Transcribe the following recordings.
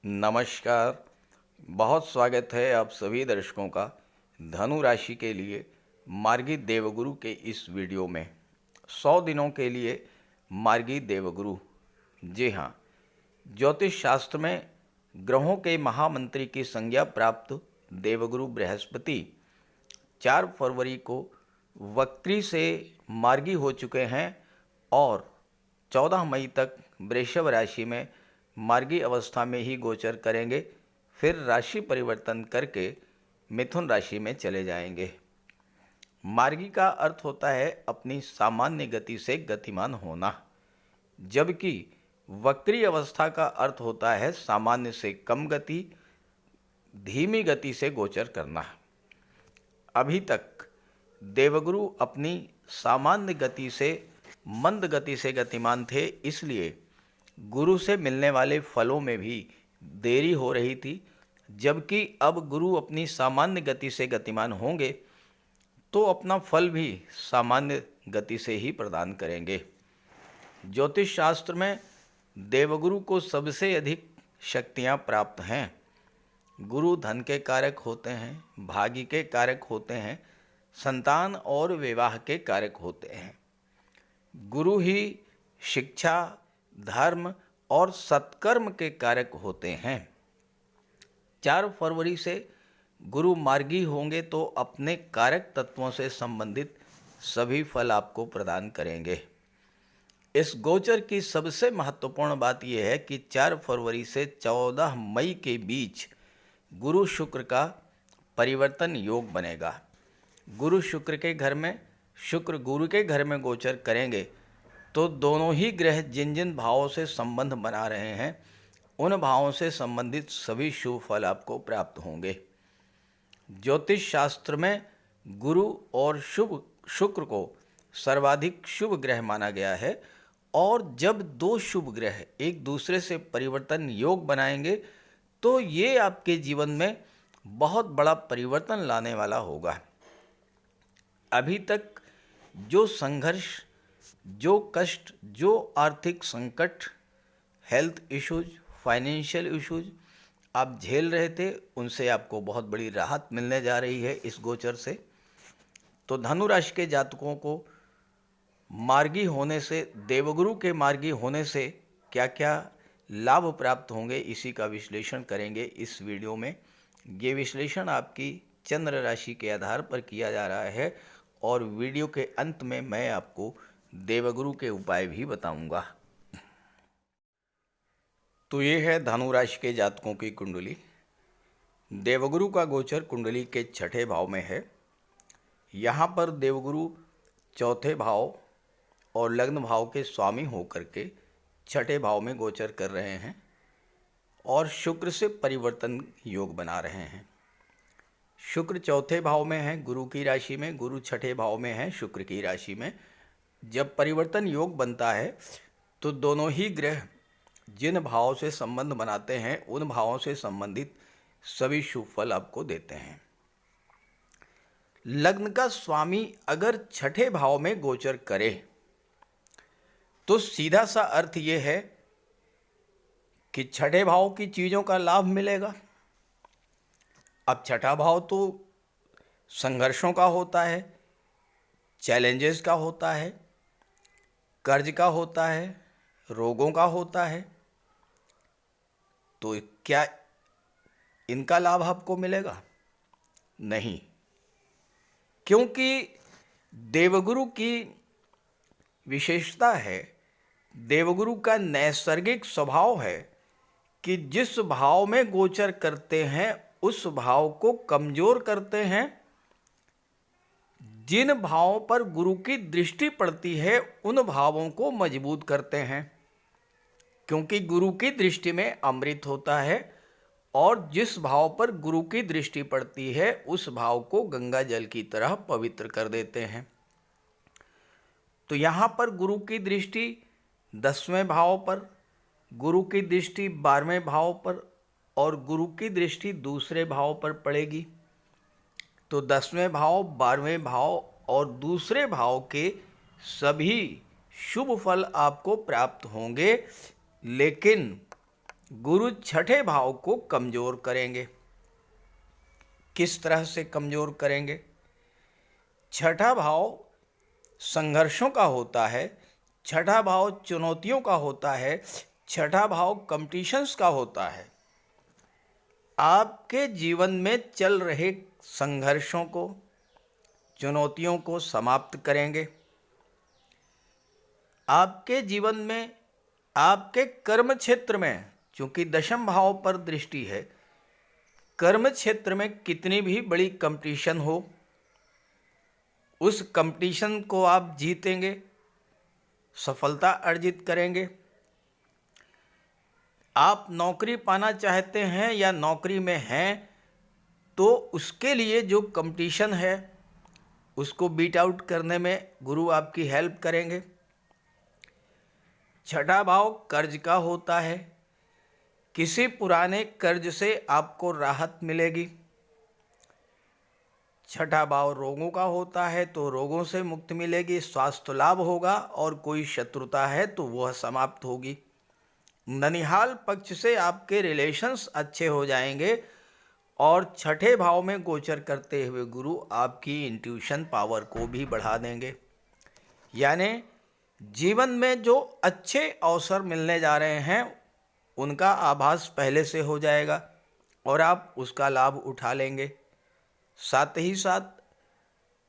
नमस्कार। बहुत स्वागत है आप सभी दर्शकों का धनु राशि के लिए मार्गी देवगुरु के इस वीडियो में। 100 दिनों के लिए मार्गी देवगुरु। जी हाँ, ज्योतिष शास्त्र में ग्रहों के महामंत्री की संज्ञा प्राप्त देवगुरु बृहस्पति 4 फरवरी को वक्री से मार्गी हो चुके हैं और 14 मई तक वृषभ राशि में मार्गी अवस्था में ही गोचर करेंगे, फिर राशि परिवर्तन करके मिथुन राशि में चले जाएंगे। मार्गी का अर्थ होता है अपनी सामान्य गति से गतिमान होना, जबकि वक्री अवस्था का अर्थ होता है सामान्य से कम गति, धीमी गति से गोचर करना। अभी तक देवगुरु अपनी सामान्य गति से मंद गति से गतिमान थे, इसलिए गुरु से मिलने वाले फलों में भी देरी हो रही थी। जबकि अब गुरु अपनी सामान्य गति से गतिमान होंगे तो अपना फल भी सामान्य गति से ही प्रदान करेंगे। ज्योतिष शास्त्र में देवगुरु को सबसे अधिक शक्तियां प्राप्त हैं। गुरु धन के कारक होते हैं, भाग्य के कारक होते हैं, संतान और विवाह के कारक होते हैं। गुरु ही शिक्षा, धर्म और सत्कर्म के कारक होते हैं। 4 फरवरी से गुरु मार्गी होंगे तो अपने कारक तत्वों से संबंधित सभी फल आपको प्रदान करेंगे। इस गोचर की सबसे महत्वपूर्ण बात यह है कि 4 फरवरी से 14 मई के बीच गुरु शुक्र का परिवर्तन योग बनेगा। गुरु शुक्र के घर में, शुक्र गुरु के घर में गोचर करेंगे तो दोनों ही ग्रह जिन जिन भावों से संबंध बना रहे हैं उन भावों से संबंधित सभी शुभ फल आपको प्राप्त होंगे। ज्योतिष शास्त्र में गुरु और शुक्र को सर्वाधिक शुभ ग्रह माना गया है और जब दो शुभ ग्रह एक दूसरे से परिवर्तन योग बनाएंगे तो ये आपके जीवन में बहुत बड़ा परिवर्तन लाने वाला होगा। अभी तक जो संघर्ष, जो कष्ट, जो आर्थिक संकट, हेल्थ इश्यूज, फाइनेंशियल इश्यूज आप झेल रहे थे, उनसे आपको बहुत बड़ी राहत मिलने जा रही है इस गोचर से। तो धनु राशि के जातकों को मार्गी होने से, देवगुरु के मार्गी होने से क्या क्या लाभ प्राप्त होंगे, इसी का विश्लेषण करेंगे इस वीडियो में। ये विश्लेषण आपकी चंद्र राशि के आधार पर किया जा रहा है और वीडियो के अंत में मैं आपको देवगुरु के उपाय भी बताऊंगा। तो ये है धनु राशि के जातकों की कुंडली। देवगुरु का गोचर कुंडली के 6ठे भाव में है। यहाँ पर देवगुरु 4थे भाव और लग्न भाव के स्वामी होकर के 6ठे भाव में गोचर कर रहे हैं और शुक्र से परिवर्तन योग बना रहे हैं। शुक्र 4थे भाव में है गुरु की राशि में, गुरु 6ठे भाव में है शुक्र की राशि में। जब परिवर्तन योग बनता है तो दोनों ही ग्रह जिन भावों से संबंध बनाते हैं उन भावों से संबंधित सभी शुभ फल आपको देते हैं। लग्न का स्वामी अगर 6ठे भाव में गोचर करे तो सीधा सा अर्थ यह है कि 6ठे भाव की चीज़ों का लाभ मिलेगा। अब 6ठा भाव तो संघर्षों का होता है, चैलेंजेस का होता है, कर्ज का होता है, रोगों का होता है। तो क्या इनका लाभ आपको मिलेगा? नहीं, क्योंकि देवगुरु की विशेषता है, देवगुरु का नैसर्गिक स्वभाव है कि जिस भाव में गोचर करते हैं उस भाव को कमजोर करते हैं। जिन भावों पर गुरु की दृष्टि पड़ती है उन भावों को मजबूत करते हैं, क्योंकि गुरु की दृष्टि में अमृत होता है और जिस भाव पर गुरु की दृष्टि पड़ती है उस भाव को गंगा जल की तरह पवित्र कर देते हैं। तो यहाँ पर गुरु की दृष्टि 10वें भाव पर, गुरु की दृष्टि 12वें भाव पर और गुरु की दृष्टि दूसरे भाव पर पड़ेगी। तो 10वें भाव, 12वें भाव और दूसरे भाव के सभी शुभ फल आपको प्राप्त होंगे। लेकिन गुरु छठे भाव को कमजोर करेंगे। किस तरह से कमजोर करेंगे? छठा भाव संघर्षों का होता है, छठा भाव चुनौतियों का होता है, छठा भाव कंपटीशंस का होता है। आपके जीवन में चल रहे संघर्षों को, चुनौतियों को समाप्त करेंगे। आपके जीवन में, आपके कर्म क्षेत्र में, चूंकि दशम भाव पर दृष्टि है, कर्म क्षेत्र में कितनी भी बड़ी कंपटीशन हो, उस कंपटीशन को आप जीतेंगे, सफलता अर्जित करेंगे। आप नौकरी पाना चाहते हैं या नौकरी में हैं, तो उसके लिए जो कंपटीशन है उसको बीट आउट करने में गुरु आपकी हेल्प करेंगे। छठा भाव कर्ज का होता है, किसी पुराने कर्ज से आपको राहत मिलेगी। छठा भाव रोगों का होता है, तो रोगों से मुक्ति मिलेगी, स्वास्थ्य लाभ होगा, और कोई शत्रुता है तो वह समाप्त होगी। ननिहाल पक्ष से आपके रिलेशंस अच्छे हो जाएंगे, और छठे भाव में गोचर करते हुए गुरु आपकी इंट्यूशन पावर को भी बढ़ा देंगे। यानी जीवन में जो अच्छे अवसर मिलने जा रहे हैं उनका आभास पहले से हो जाएगा और आप उसका लाभ उठा लेंगे। साथ ही साथ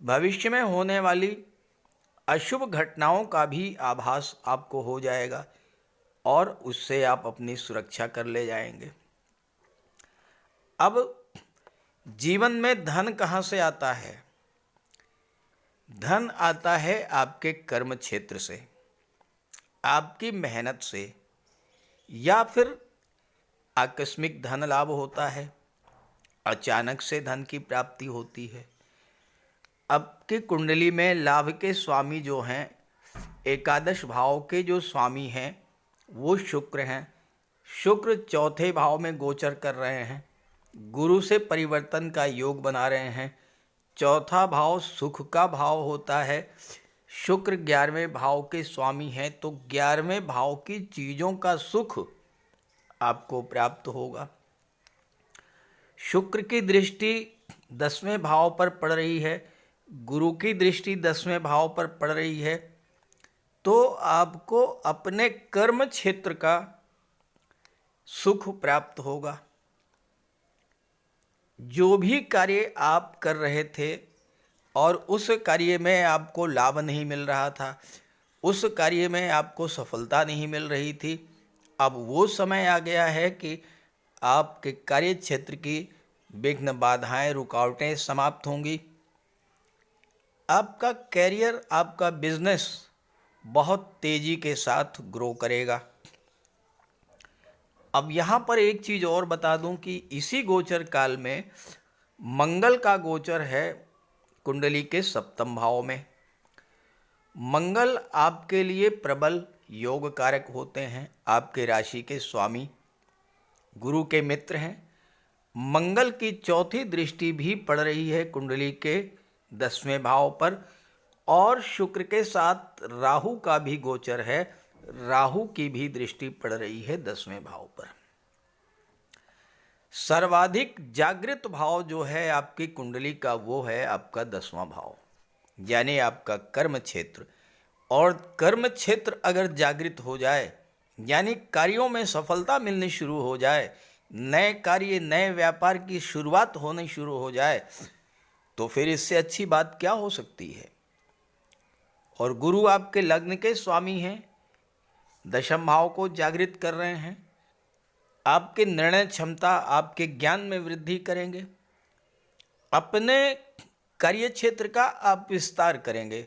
भविष्य में होने वाली अशुभ घटनाओं का भी आभास आपको हो जाएगा और उससे आप अपनी सुरक्षा कर ले जाएंगे। अब जीवन में धन कहाँ से आता है? धन आता है आपके कर्म क्षेत्र से, आपकी मेहनत से, या फिर आकस्मिक धन लाभ होता है, अचानक से धन की प्राप्ति होती है। आपकी कुंडली में लाभ के स्वामी जो हैं, एकादश भाव के जो स्वामी हैं वो शुक्र हैं। शुक्र चौथे भाव में गोचर कर रहे हैं, गुरु से परिवर्तन का योग बना रहे हैं। चौथा भाव सुख का भाव होता है। शुक्र 11वें भाव के स्वामी हैं, तो 11वें भाव की चीज़ों का सुख आपको प्राप्त होगा। शुक्र की दृष्टि 10वें भाव पर पड़ रही है, गुरु की दृष्टि 10वें भाव पर पड़ रही है, तो आपको अपने कर्म क्षेत्र का सुख प्राप्त होगा। जो भी कार्य आप कर रहे थे और उस कार्य में आपको लाभ नहीं मिल रहा था, उस कार्य में आपको सफलता नहीं मिल रही थी, अब वो समय आ गया है कि आपके कार्य क्षेत्र की विघ्न, बाधाएं, रुकावटें समाप्त होंगी। आपका कैरियर, आपका बिजनेस बहुत तेज़ी के साथ ग्रो करेगा। अब यहाँ पर एक चीज़ और बता दूं कि इसी गोचर काल में मंगल का गोचर है कुंडली के 7वें भाव में। मंगल आपके लिए प्रबल योग कारक होते हैं, आपके राशि के स्वामी, गुरु के मित्र हैं। मंगल की चौथी दृष्टि भी पड़ रही है कुंडली के 10वें भाव पर, और शुक्र के साथ राहु का भी गोचर है, राहु की भी दृष्टि पड़ रही है 10वें भाव पर। सर्वाधिक जागृत भाव जो है आपकी कुंडली का वो है आपका 10वां भाव, यानी आपका कर्म क्षेत्र। और कर्म क्षेत्र अगर जागृत हो जाए, यानी कार्यों में सफलता मिलनी शुरू हो जाए, नए कार्य, नए व्यापार की शुरुआत होनी शुरू हो जाए, तो फिर इससे अच्छी बात क्या हो सकती है। और गुरु आपके लग्न के स्वामी हैं, दशम भाव को जागृत कर रहे हैं, आपके निर्णय क्षमता, आपके ज्ञान में वृद्धि करेंगे, अपने कार्य क्षेत्र का आप विस्तार करेंगे,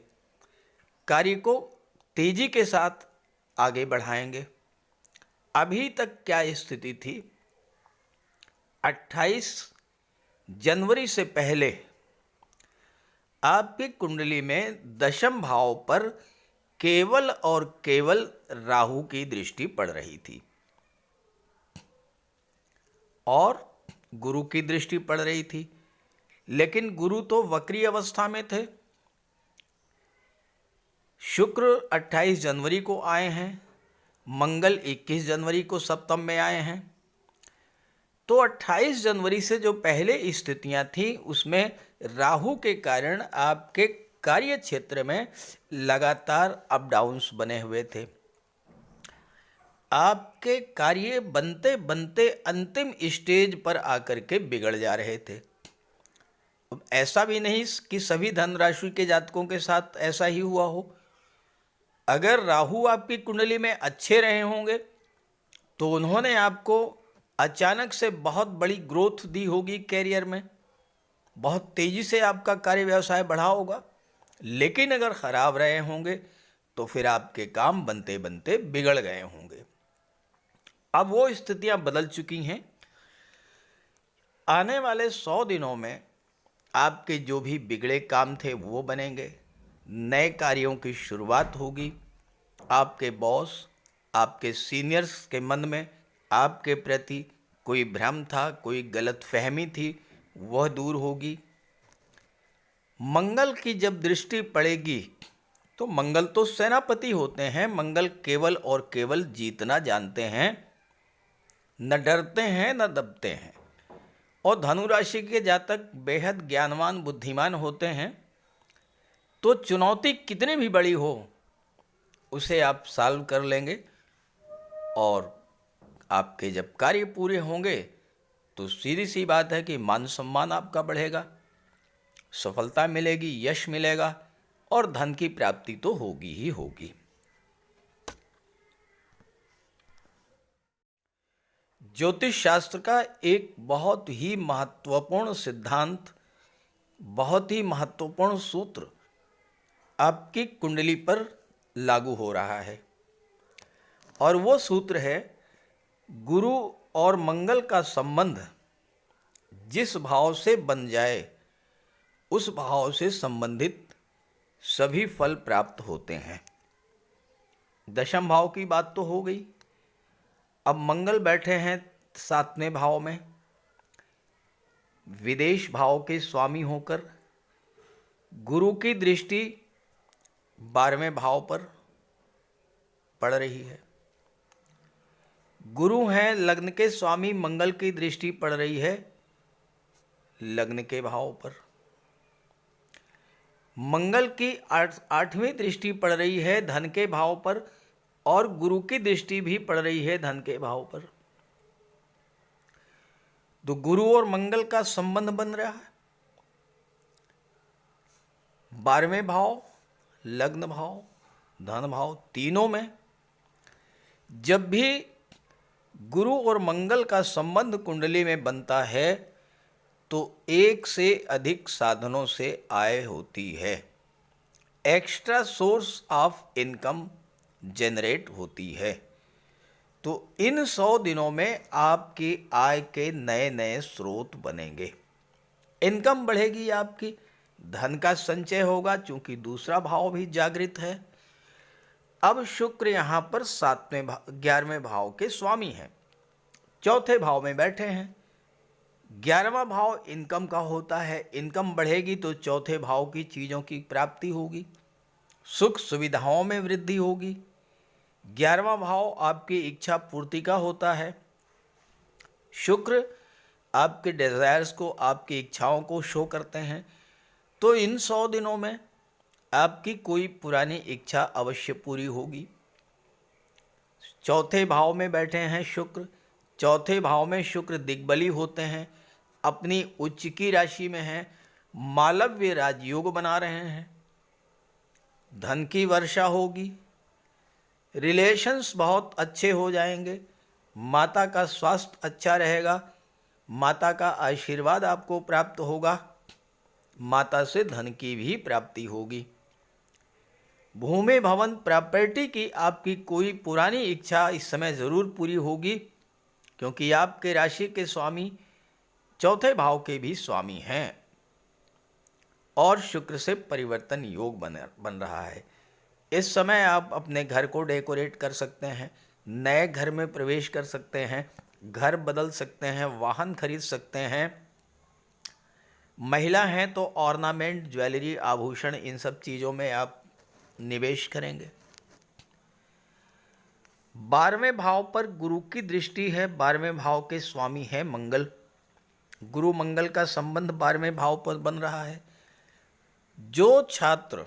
कार्य को तेजी के साथ आगे बढ़ाएंगे। अभी तक क्या स्थिति थी? 28 जनवरी से पहले आपकी कुंडली में दशम भाव पर केवल और केवल राहु की दृष्टि पड़ रही थी और गुरु की दृष्टि पड़ रही थी, लेकिन गुरु तो वक्री अवस्था में थे। शुक्र 28 जनवरी को आए हैं, मंगल 21 जनवरी को सप्तम में आए हैं। तो 28 जनवरी से जो पहले स्थितियां थी उसमें राहु के कारण आपके कार्य क्षेत्र में लगातार अप डाउन्स बने हुए थे। आपके कार्य बनते बनते अंतिम स्टेज पर आकर के बिगड़ जा रहे थे। अब ऐसा भी नहीं कि सभी धन राशि के जातकों के साथ ऐसा ही हुआ हो। अगर राहु आपकी कुंडली में अच्छे रहे होंगे तो उन्होंने आपको अचानक से बहुत बड़ी ग्रोथ दी होगी कैरियर में, बहुत तेजी से आपका कार्य व्यवसाय बढ़ा होगा। लेकिन अगर खराब रहे होंगे तो फिर आपके काम बनते बनते बिगड़ गए होंगे। अब वो स्थितियां बदल चुकी हैं। आने वाले 100 दिनों में आपके जो भी बिगड़े काम थे वो बनेंगे, नए कार्यों की शुरुआत होगी। आपके बॉस, आपके सीनियर्स के मन में आपके प्रति कोई भ्रम था, कोई गलतफहमी थी, वह दूर होगी। मंगल की जब दृष्टि पड़ेगी तो मंगल तो सेनापति होते हैं, मंगल केवल और केवल जीतना जानते हैं, न डरते हैं न दबते हैं। और धनु राशि के जातक बेहद ज्ञानवान बुद्धिमान होते हैं। तो चुनौती कितनी भी बड़ी हो उसे आप सॉल्व कर लेंगे और आपके जब कार्य पूरे होंगे तो सीधी सी बात है कि मान सम्मान आपका बढ़ेगा, सफलता मिलेगी, यश मिलेगा और धन की प्राप्ति तो होगी ही होगी। ज्योतिष शास्त्र का एक बहुत ही महत्वपूर्ण सिद्धांत, बहुत ही महत्वपूर्ण सूत्र आपकी कुंडली पर लागू हो रहा है और वो सूत्र है गुरु और मंगल का संबंध जिस भाव से बन जाए उस भाव से संबंधित सभी फल प्राप्त होते हैं। दशम भाव की बात तो हो गई। अब मंगल बैठे हैं 7वें भाव में, विदेश भाव के स्वामी होकर। गुरु की दृष्टि 12वें भाव पर पड़ रही है। गुरु हैं लग्न के स्वामी, मंगल की दृष्टि पड़ रही है लग्न के भाव पर। मंगल की 8वीं दृष्टि पड़ रही है धन के भाव पर और गुरु की दृष्टि भी पड़ रही है धन के भाव पर। तो गुरु और मंगल का संबंध बन रहा है 12वें भाव, लग्न भाव, धन भाव, तीनों में। जब भी गुरु और मंगल का संबंध कुंडली में बनता है तो एक से अधिक साधनों से आय होती है, extra source of income generate होती है। तो इन 100 दिनों में आपकी आय के नए नए स्रोत बनेंगे, इनकम बढ़ेगी आपकी, धन का संचय होगा क्योंकि दूसरा भाव भी जागृत है। अब शुक्र यहाँ पर 11वें भाव के स्वामी हैं, चौथे भाव में बैठे हैं। 11वां भाव इनकम का होता है, इनकम बढ़ेगी तो चौथे भाव की चीज़ों की प्राप्ति होगी, सुख सुविधाओं में वृद्धि होगी। 11वां भाव आपकी इच्छा पूर्ति का होता है। शुक्र आपके डिजायर्स को, आपकी इच्छाओं को शो करते हैं। तो इन 100 दिनों में आपकी कोई पुरानी इच्छा अवश्य पूरी होगी। चौथे भाव में बैठे हैं शुक्र, चौथे भाव में शुक्र दिग्बली होते हैं, अपनी उच्च की राशि में हैं, मालव्य राजयोग बना रहे हैं, धन की वर्षा होगी, रिलेशंस बहुत अच्छे हो जाएंगे, माता का स्वास्थ्य अच्छा रहेगा, माता का आशीर्वाद आपको प्राप्त होगा, माता से धन की भी प्राप्ति होगी। भूमि भवन प्रॉपर्टी की आपकी कोई पुरानी इच्छा इस समय ज़रूर पूरी होगी क्योंकि आपके राशि के स्वामी चौथे भाव के भी स्वामी हैं और शुक्र से परिवर्तन योग बन रहा है। इस समय आप अपने घर को डेकोरेट कर सकते हैं, नए घर में प्रवेश कर सकते हैं, घर बदल सकते हैं, वाहन खरीद सकते हैं। महिला हैं तो ऑर्नामेंट, ज्वेलरी, आभूषण, इन सब चीज़ों में आप निवेश करेंगे। 12वें भाव पर गुरु की दृष्टि है। 12वें भाव के स्वामी है मंगल। गुरु मंगल का संबंध 12वें भाव पर बन रहा है। जो छात्र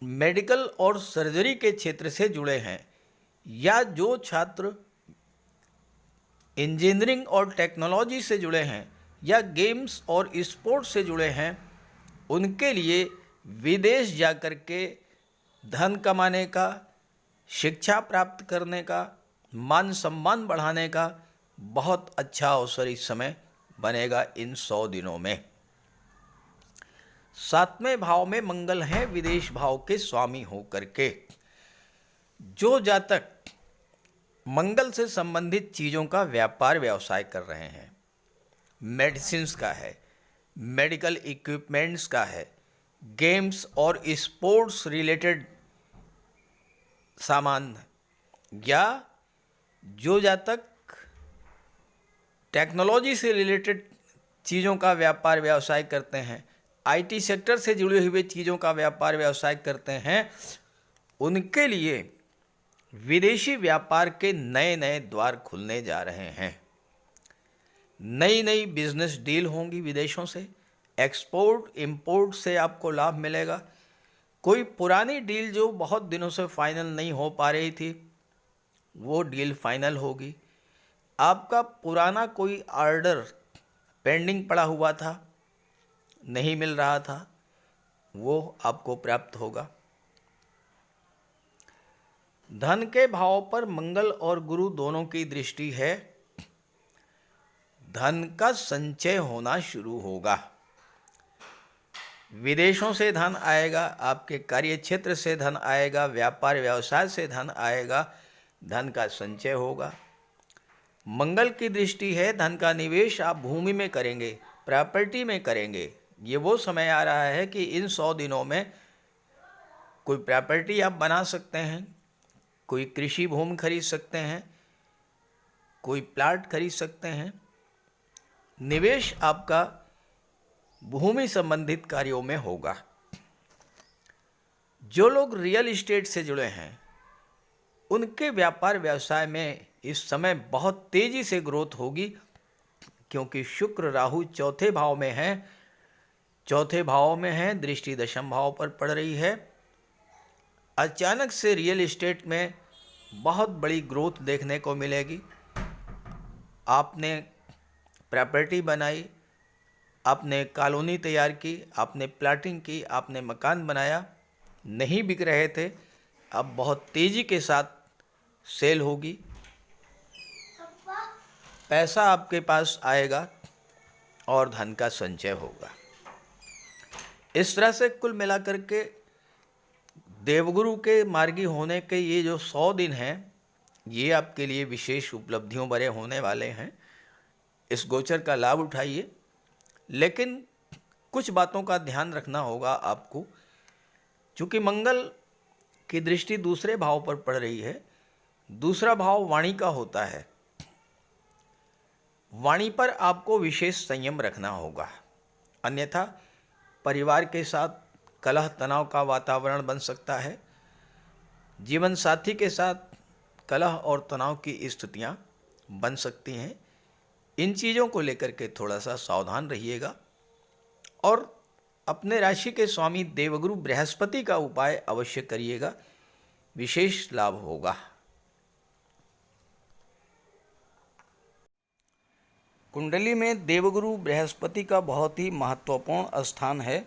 मेडिकल और सर्जरी के क्षेत्र से जुड़े हैं या जो छात्र इंजीनियरिंग और टेक्नोलॉजी से जुड़े हैं या गेम्स और स्पोर्ट्स से जुड़े हैं, उनके लिए विदेश जाकर के धन कमाने का, शिक्षा प्राप्त करने का, मान सम्मान बढ़ाने का बहुत अच्छा अवसर इस समय बनेगा इन 100 दिनों में। 7वें भाव में मंगल हैं, विदेश भाव के स्वामी होकर के। जो जातक मंगल से संबंधित चीज़ों का व्यापार व्यवसाय कर रहे हैं, मेडिसिन्स का है, मेडिकल इक्विपमेंट्स का है, गेम्स और स्पोर्ट्स रिलेटेड सामान, या जो जातक टेक्नोलॉजी से रिलेटेड चीज़ों का व्यापार व्यवसाय करते हैं, आईटी सेक्टर से जुड़े हुए चीज़ों का व्यापार व्यवसाय करते हैं, उनके लिए विदेशी व्यापार के नए नए द्वार खुलने जा रहे हैं। नई नई बिजनेस डील होंगी विदेशों से, एक्सपोर्ट इंपोर्ट से आपको लाभ मिलेगा। कोई पुरानी डील जो बहुत दिनों से फाइनल नहीं हो पा रही थी, वो डील फाइनल होगी। आपका पुराना कोई ऑर्डर पेंडिंग पड़ा हुआ था, नहीं मिल रहा था, वो आपको प्राप्त होगा। धन के भाव पर मंगल और गुरु दोनों की दृष्टि है। धन का संचय होना शुरू होगा। विदेशों से धन आएगा, आपके कार्य क्षेत्र से धन आएगा, व्यापार व्यवसाय से धन आएगा, धन का संचय होगा। मंगल की दृष्टि है, धन का निवेश आप भूमि में करेंगे, प्रॉपर्टी में करेंगे। ये वो समय आ रहा है कि इन 100 दिनों में कोई प्रॉपर्टी आप बना सकते हैं, कोई कृषि भूमि खरीद सकते हैं, कोई प्लाट खरीद सकते हैं। निवेश आपका भूमि संबंधित कार्यों में होगा। जो लोग रियल एस्टेट से जुड़े हैं, उनके व्यापार व्यवसाय में इस समय बहुत तेजी से ग्रोथ होगी, क्योंकि शुक्र राहु चौथे भाव में है। चौथे भाव में है, दृष्टि दशम भाव पर पड़ रही है। अचानक से रियल एस्टेट में बहुत बड़ी ग्रोथ देखने को मिलेगी। आपने प्रॉपर्टी बनाई, आपने कॉलोनी तैयार की, आपने प्लाटिंग की, आपने मकान बनाया, नहीं बिक रहे थे, अब बहुत तेज़ी के साथ सेल होगी। पैसा आपके पास आएगा और धन का संचय होगा। इस तरह से कुल मिलाकर के देवगुरु के मार्गी होने के ये जो 100 दिन हैं, ये आपके लिए विशेष उपलब्धियों भरे होने वाले हैं। इस गोचर का लाभ उठाइए, लेकिन कुछ बातों का ध्यान रखना होगा आपको। चूँकि मंगल की दृष्टि दूसरे भाव पर पड़ रही है, दूसरा भाव वाणी का होता है। वाणी पर आपको विशेष संयम रखना होगा, अन्यथा परिवार के साथ कलह तनाव का वातावरण बन सकता है। जीवन साथी के साथ कलह और तनाव की स्थितियां बन सकती हैं। इन चीज़ों को लेकर के थोड़ा सा सावधान रहिएगा और अपने राशि के स्वामी देवगुरु बृहस्पति का उपाय अवश्य करिएगा, विशेष लाभ होगा। कुंडली में देवगुरु बृहस्पति का बहुत ही महत्वपूर्ण स्थान है,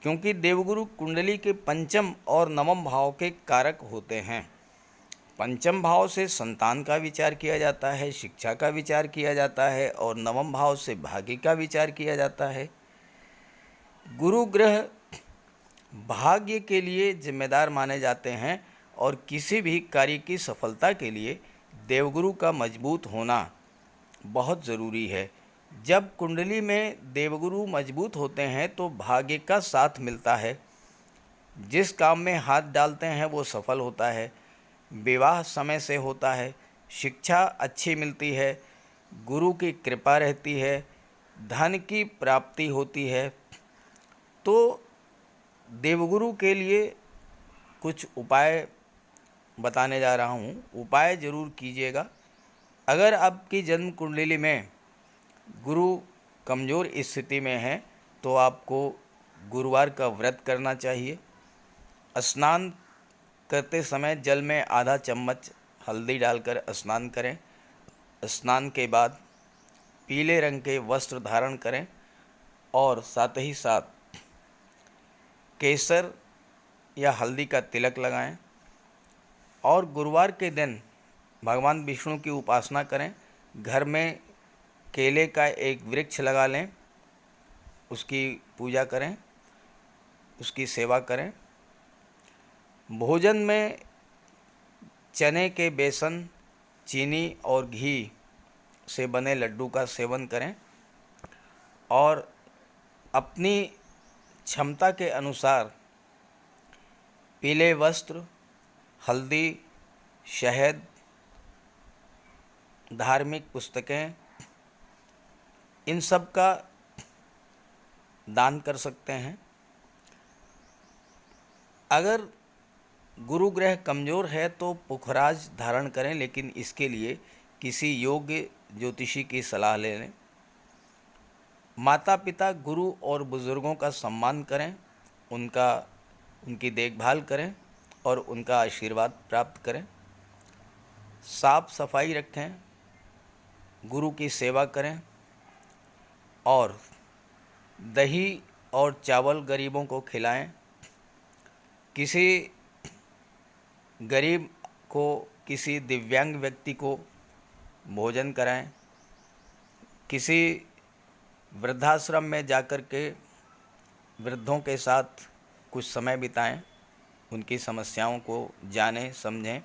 क्योंकि देवगुरु कुंडली के पंचम और नवम भाव के कारक होते हैं। पंचम भाव से संतान का विचार किया जाता है, शिक्षा का विचार किया जाता है, और नवम भाव से भाग्य का विचार किया जाता है। गुरु ग्रह भाग्य के लिए जिम्मेदार माने जाते हैं और किसी भी कार्य की सफलता के लिए देवगुरु का मजबूत होना बहुत ज़रूरी है। जब कुंडली में देवगुरु मजबूत होते हैं तो भाग्य का साथ मिलता है। जिस काम में हाथ डालते हैं वो सफल होता है, विवाह समय से होता है, शिक्षा अच्छी मिलती है, गुरु की कृपा रहती है, धन की प्राप्ति होती है। तो देवगुरु के लिए कुछ उपाय बताने जा रहा हूँ, उपाय ज़रूर कीजिएगा। अगर आपकी जन्म कुंडली में गुरु कमज़ोर स्थिति में है तो आपको गुरुवार का व्रत करना चाहिए। स्नान करते समय जल में आधा चम्मच हल्दी डालकर स्नान करें। स्नान के बाद पीले रंग के वस्त्र धारण करें और साथ ही साथ केसर या हल्दी का तिलक लगाएं और गुरुवार के दिन भगवान विष्णु की उपासना करें। घर में केले का एक वृक्ष लगा लें, उसकी पूजा करें, उसकी सेवा करें। भोजन में चने के बेसन, चीनी और घी से बने लड्डू का सेवन करें और अपनी क्षमता के अनुसार पीले वस्त्र, हल्दी, शहद, धार्मिक पुस्तकें, इन सब का दान कर सकते हैं। अगर गुरु ग्रह कमज़ोर है तो पुखराज धारण करें, लेकिन इसके लिए किसी योग्य ज्योतिषी की सलाह ले लें। माता पिता, गुरु और बुज़ुर्गों का सम्मान करें, उनकी देखभाल करें और उनका आशीर्वाद प्राप्त करें। साफ सफाई रखें, गुरु की सेवा करें और दही और चावल गरीबों को खिलाएं। किसी गरीब को, किसी दिव्यांग व्यक्ति को भोजन कराएं। किसी वृद्धाश्रम में जाकर के वृद्धों के साथ कुछ समय बिताएं, उनकी समस्याओं को जानें, समझें।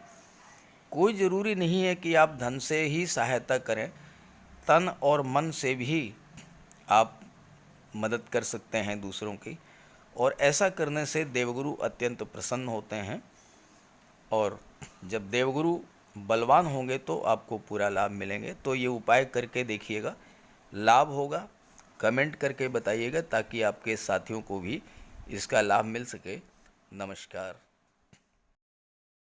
कोई ज़रूरी नहीं है कि आप धन से ही सहायता करें, तन और मन से भी आप मदद कर सकते हैं दूसरों की, और ऐसा करने से देवगुरु अत्यंत प्रसन्न होते हैं। और जब देवगुरु बलवान होंगे तो आपको पूरा लाभ मिलेंगे। तो ये उपाय करके देखिएगा, लाभ होगा। कमेंट करके बताइएगा ताकि आपके साथियों को भी इसका लाभ मिल सके। नमस्कार।